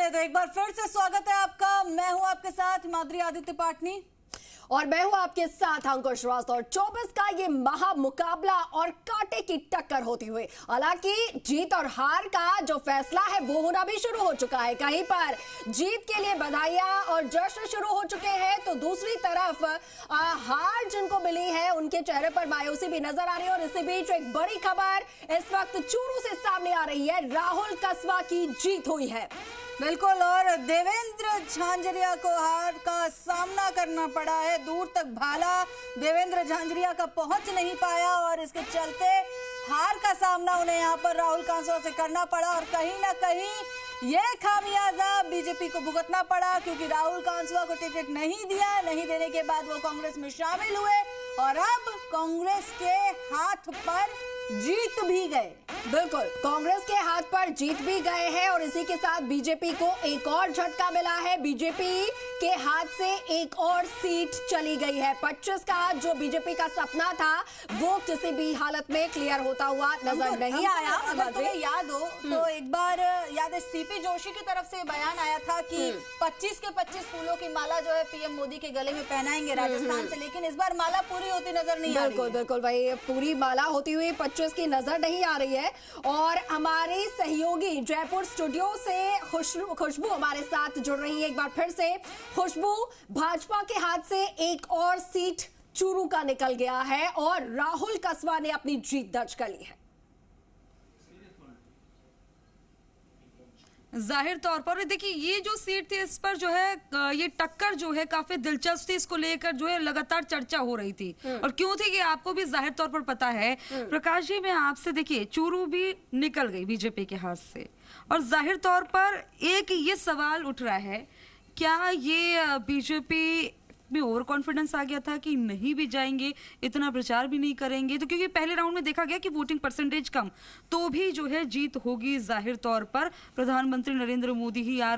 चलिए तो एक बार फिर से स्वागत है आपका। मैं हूं आपके साथ माधुरी आदित्य पाटनी और मैं हूं आपके साथ अंकुश श्रीवास्तव। 24 का ये महा मुकाबला और कांटे की टक्कर होती हुई, हालांकि जीत और हार का जो फैसला है वो होना भी शुरू हो चुका है। कहीं पर जीत के लिए बधाइयां और जश्न शुरू हो चुके हैं, तो दूसरी तरफ हार जिनको मिली है उनके चेहरे पर मायूसी भी नजर आ रही है। और इसी बीच एक बड़ी खबर इस वक्त चूरू से सामने आ रही है, राहुल कसवा की जीत हुई है। बिल्कुल, और देवेंद्र झांझरिया को हार का सामना करना पड़ा है। दूर तक भाला देवेंद्र झांझरिया का पहुंच नहीं पाया और इसके चलते हार का सामना उन्हें यहां पर राहुल कांसवा से करना पड़ा। और कहीं ना कहीं ये खामियाजा बीजेपी को भुगतना पड़ा, क्योंकि राहुल कांसवा को टिकट नहीं दिया। नहीं देने के बाद वो कांग्रेस में शामिल हुए और अब कांग्रेस के हाथ पर जीत भी गए। बिल्कुल, कांग्रेस के हाथ पर जीत भी गए हैं और इसी के साथ बीजेपी को एक और झटका मिला है। बीजेपी के हाथ से एक और सीट चली गई है। 25 का जो बीजेपी का सपना था वो किसी भी हालत में क्लियर होता हुआ नजर नहीं आया। अगर तुम्हें याद हो तो एक बार याद है सीपी जोशी की तरफ से बयान आया था कि 25 के 25 फूलों की माला जो है पीएम मोदी के गले में पहनाएंगे राजस्थान से, लेकिन इस बार माला पूरी होती नजर नहीं आ रही है। बिल्कुल भाई, पूरी माला होती हुई 25 की नजर नहीं आ रही है। और हमारे सहयोगी जयपुर स्टूडियो से खुशबू हमारे साथ जुड़ रही है एक बार फिर से। खुशबू, भाजपा के हाथ से एक और सीट चूरू का निकल गया है और राहुल कसवा ने अपनी जीत दर्ज कर ली है। जाहिर तौर पर देखिए ये जो सीट थी इस पर जो है ये टक्कर जो है काफी दिलचस्प थी। इसको लेकर जो है लगातार चर्चा हो रही थी और क्यों थी कि आपको भी जाहिर तौर पर पता है। प्रकाश जी, मैं आपसे देखिए चूरू भी निकल गई बीजेपी के हाथ से और जाहिर तौर पर एक ये सवाल उठ रहा है, क्या ये बीजेपी में ओवर कॉन्फिडेंस आ गया था कि नहीं भी जाएंगे, इतना प्रचार भी नहीं करेंगे? तो क्योंकि पहले राउंड में देखा गया कि वोटिंग परसेंटेज कम, तो भी जो है जीत होगी। जाहिर तौर पर प्रधानमंत्री नरेंद्र मोदी ही